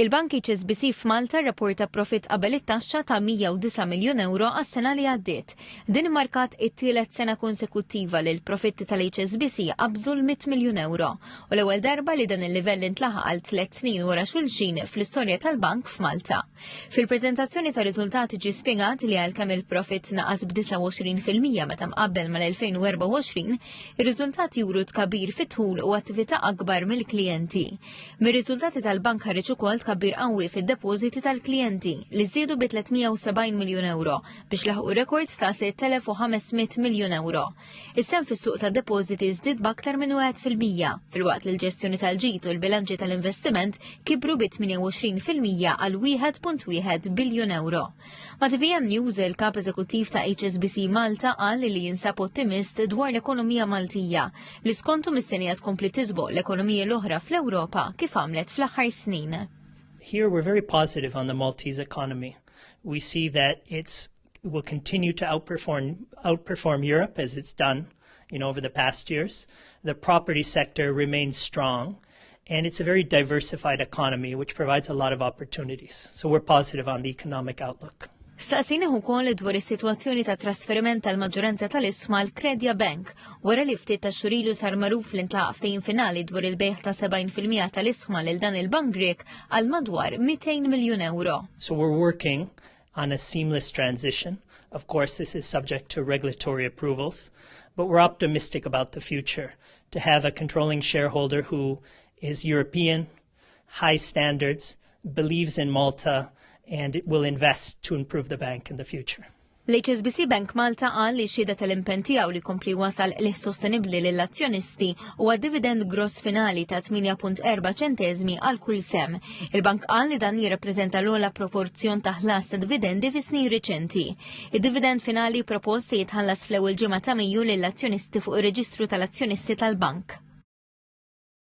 Il-Bank HSBC f'Malta rrapporta profitt qabel it-taxxa ta' 109 miljun euro għas-sena li għaddiet. Din markat it-tielet sena konsekuttiva li l-profitti tal-HSBC qabżu l-100 miljun euro u l-ewwel darba li dan il-livell intlaħaq għal 3 snin wara xulxin fl-istorja tal-bank f'Malta. Fil-preżentazzjoni ta' riżultati ġie spjegat li għalkemm il-profitt naqas b'29% meta mqabbel mal-2024, ir-riżultati juru tkabbir fit-tħul u attività akbar mill-klijenti. Mir-riżultati tal-bank ħareġ ukoll tkabbir qawwi fid-depożiti tal-klijenti li żdiedu bi 370 miljun euro biex laħqu rekord ta' 6,500 miljun euro. Is-sem fis-suq tad-depożiti żdied b'aktar minn 1% filwaqt li l-ġestjoni tal-ġid u l-bilanċi tal-investiment kibru bi 28% għal 1.1 biljun euro. Ma' TVM News il-kap eżekuttiv ta' HSBC Malta qal li jinsab ottimist dwar l-ekonomija Maltija li skontu mis-senija tkompli tisboq l-ekonomija l-oħra fl-Ewropa kif għamlet fl-aħħar snin. Here we're very positive on the Maltese economy. We see that it will continue to outperform Europe as it's done, over the past years. The property sector remains strong, and it's a very diversified economy which provides a lot of opportunities. So we're positive on the economic outlook. Staqsini wkoll dwar is-sitwazzjoni ta' trasferiment tal-maġġoranza tal-isma l-Credja Bank wara li ftit ta' xurilu sar magħruf li ntlaq ftehim finali dwar il-bejħ ta' 70% tal-isma lil dan il-Bank Grek għal madwar 200 miljun euro. So we're working on a seamless transition. Of course, this is subject to regulatory approvals, but we're optimistic about the future to have a controlling shareholder who is European, high standards, believes in Malta, and it will invest to improve the bank in the future. L-HSBC Bank Malta qal li xhieda tal-impenn tiegħu li kompli wasal liħ sostenibbli lill-azzjonisti u dividend gross finali ta' 8.4 ċentesmi għal kull sem. Il-bank qal li dan jirrappreżenta l-ogħla proporzjon ta' ħlas ta' dividendi fi snin riċenti. Id-dividend finali propost se jitħallas fl-ewwel ġimgħa ta' Mejju lill-azzjonisti fuq ir-reġistru tal-azzjonisti tal-bank.